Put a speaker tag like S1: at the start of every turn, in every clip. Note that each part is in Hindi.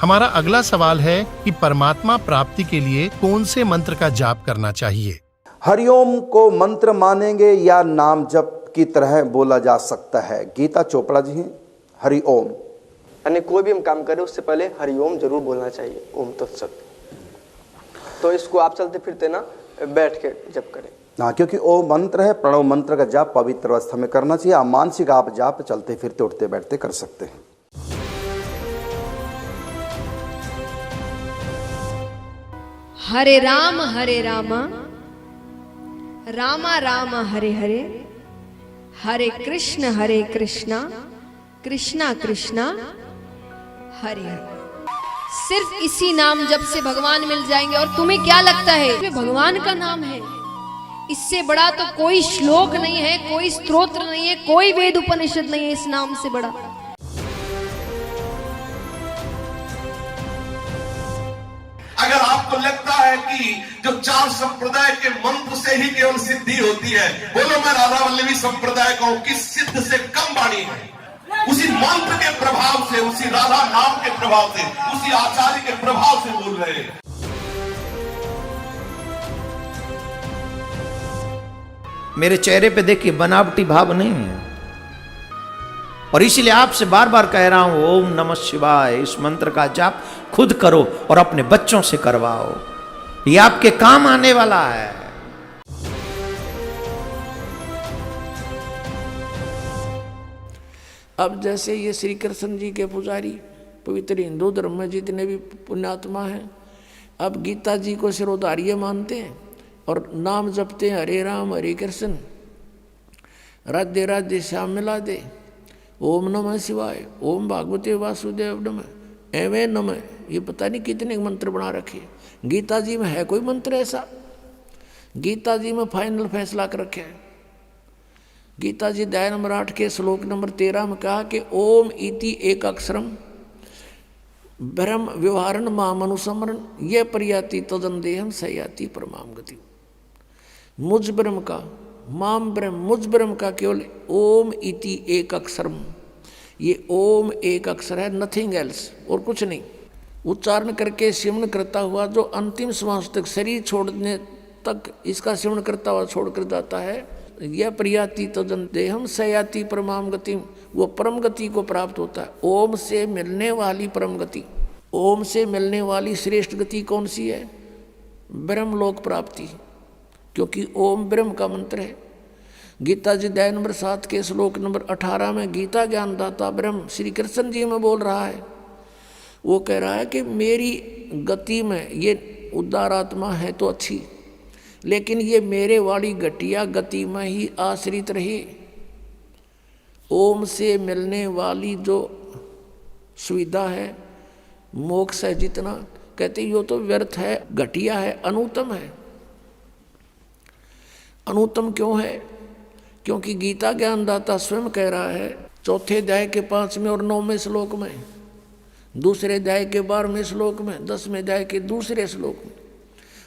S1: हमारा अगला सवाल है कि परमात्मा प्राप्ति के लिए कौन से मंत्र का जाप करना चाहिए।
S2: हरिओम को मंत्र मानेंगे या नाम जप की तरह बोला जा सकता है? गीता चोपड़ा जी हैं। हरिओम
S3: यानी कोई भी हम काम करें उससे पहले हरिओम जरूर बोलना चाहिए, ओम तत्सत। तो इसको आप चलते फिरते ना बैठ के जप करें।
S2: हाँ, क्योंकि ओ मंत्र है, प्रणव मंत्र का जाप पवित्र अवस्था में करना चाहिए। आप मानसिक आप जाप चलते फिरते उठते बैठते कर सकते हैं।
S4: हरे राम रामा राम हरे हरे, हरे कृष्णा कृष्णा कृष्णा हरे हरे। सिर्फ इसी नाम जप से भगवान मिल जाएंगे। और तुम्हें क्या लगता है ये भगवान का नाम है? इससे बड़ा तो कोई श्लोक नहीं है, कोई स्तोत्र नहीं है, कोई वेद उपनिषद नहीं है इस नाम से बड़ा।
S5: अगर आपको लगता है कि जो 4 संप्रदाय के मंत्र से ही केवल सिद्धि होती है, बोलो मैं राधा वल्लभी संप्रदाय का हूं, किस सिद्ध से कम वाणी है। उसी मंत्र के प्रभाव से, उसी राधा नाम के प्रभाव से, उसी आचार्य के प्रभाव से बोल रहे हैं।
S6: मेरे चेहरे पे देखिए बनावटी भाव नहीं है, और इसीलिए आपसे बार बार कह रहा हूं ओम नमः शिवाय इस मंत्र का जाप खुद करो और अपने बच्चों से करवाओ, ये आपके काम आने वाला है।
S7: अब जैसे ये श्री कृष्ण जी के पुजारी पवित्र हिंदू धर्म में जितने भी पुण्यात्मा हैं, अब गीता जी को सिरोधार्य मानते हैं और नाम जपते हैं हरे राम हरे कृष्ण, राधे राधे श्याम मिला दे, ओम नमः शिवाय, ओम भागवते वासुदेव नमः, एवं नमः। ये पता नहीं कितने मंत्र बना रखे। गीता जी में है कोई मंत्र ऐसा? गीता जी में फाइनल फैसला कर रखे है। गीता जी अध्याय नंबर 8 के श्लोक नंबर 13 में कहा कि ओम इति एक अक्षरम ब्रह्म व्यवहारण माम अनुसमरण ये प्रयाति तदन देहम सयाति परमाम गति। मुझ ब्रह्म का, माम ब्रह्म, मुझ ब्रह्म का केवल ओम इति एक अक्षरम, ये ओम एक अक्षर है, नथिंग एल्स, और कुछ नहीं। उच्चारण करके सिमरण करता हुआ जो अंतिम श्वास तक, शरीर छोड़ने तक इसका सिमरण करता हुआ छोड़कर जाता है, यह प्रयाति तदन देहम सयाति परमाम गति, वो परम गति को प्राप्त होता है। ओम से मिलने वाली परम गति, ओम से मिलने वाली श्रेष्ठ गति कौन सी है? ब्रह्मलोक प्राप्ति, क्योंकि ओम ब्रह्म का मंत्र है। गीता जी अध्याय नंबर 7 के श्लोक नंबर 18 में गीता ज्ञानदाता ब्रह्म श्री कृष्ण जी में बोल रहा है। वो कह रहा है कि मेरी गति में ये उदार आत्मा है तो अच्छी, लेकिन ये मेरे वाली घटिया गति में ही आश्रित रही। ओम से मिलने वाली जो सुविधा है, मोक्ष है जितना, कहते यो तो व्यर्थ है, घटिया है, अनुत्तम है। अनुत्तम क्यों है? क्योंकि गीता ज्ञानदाता स्वयं कह रहा है 4 अध्याय के 5वें और 9वें श्लोक में, 2 अध्याय के 12वें श्लोक में, 10वें अध्याय के 2 श्लोक में,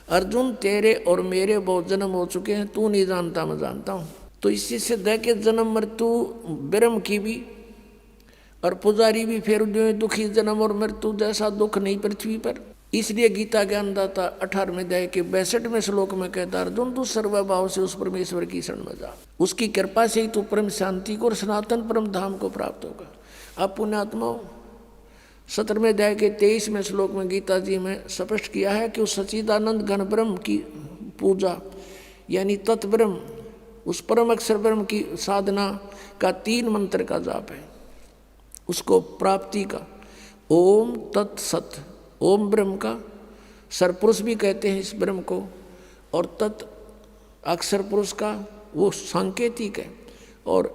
S7: अर्जुन तेरे और मेरे बहुत जन्म हो चुके हैं, तू नहीं जानता मैं जानता हूँ। तो इसी से दे के जन्म मृत्यु ब्रह्म की भी और पुजारी भी फिर दुखी जन्म और मृत्यु जैसा दुख नहीं पृथ्वी पर। इसलिए गीता ज्ञानदाता 18वें अध्याय के 62वें श्लोक में कहता अर्जुन तू सर्वभाव से उस परमेश्वर की शरण में जा, उसकी कृपा से ही तू परम शांति को और सनातन परम धाम को प्राप्त होगा। अब पुण्यात्माओं 17वें अध्याय के 23वें श्लोक में गीता जी में स्पष्ट किया है कि उस सच्चिदानंद घन ब्रह्म की पूजा यानी तत्ब्रह्म, उस परम अक्षर ब्रह्म की साधना का 3 मंत्र का जाप है, उसको प्राप्ति का। ओम तत्सत, ओम ब्रह्म का सरपुरुष भी कहते हैं इस ब्रह्म को, और तत् अक्षर पुरुष का वो सांकेतिक है, और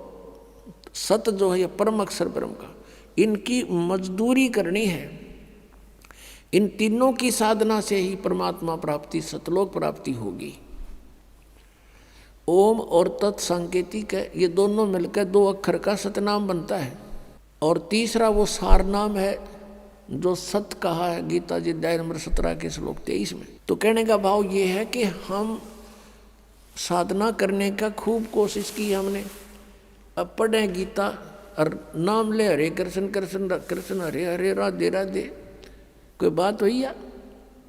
S7: सत जो है परम अक्षर ब्रह्म का। इनकी मजदूरी करनी है। इन तीनों की साधना से ही परमात्मा प्राप्ति, सतलोक प्राप्ति होगी। ओम और तत् सांकेतिक है, ये दोनों मिलकर 2 अक्षर का सतनाम बनता है। और तीसरा वो सार नाम है जो सत कहा है गीता जी अध्याय नंबर 17 के श्लोक 23 में। तो कहने का भाव ये है कि हम साधना करने का खूब कोशिश की हमने, अब पढ़े गीता और नाम ले हरे कृष्ण कृष्ण कृष्ण हरे हरे राधे राधे, कोई बात हुई या?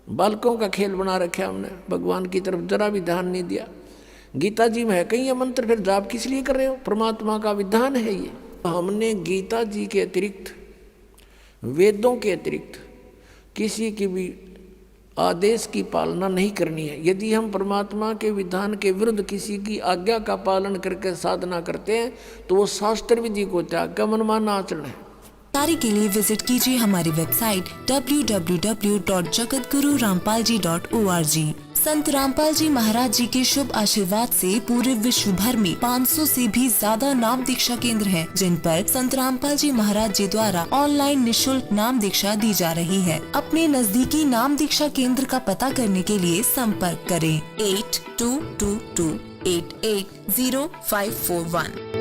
S7: बालकों का खेल बना रखा हमने, भगवान की तरफ जरा भी ध्यान नहीं दिया। गीता जी में है कहीं ये मंत्र, फिर जाप किस लिए कर रहे हो? परमात्मा का विधान है ये। हमने गीता जी के अतिरिक्त, वेदों के अतिरिक्त किसी की भी आदेश की पालना नहीं करनी है। यदि हम परमात्मा के विधान के विरुद्ध किसी की आज्ञा का पालन करके साधना करते हैं तो वो शास्त्र विधि को त्याग कर मनमाना आचरण है।
S8: जानकारी के लिए विजिट कीजिए हमारी वेबसाइट www.jagadgururampalji.org। संत रामपाल जी महाराज जी के शुभ आशीर्वाद से पूरे विश्व भर में 500 से भी ज्यादा नाम दीक्षा केंद्र हैं, जिन पर संत रामपाल जी महाराज जी द्वारा ऑनलाइन निशुल्क नाम दीक्षा दी जा रही है। अपने नजदीकी नाम दीक्षा केंद्र का पता करने के लिए संपर्क करें 8222880541।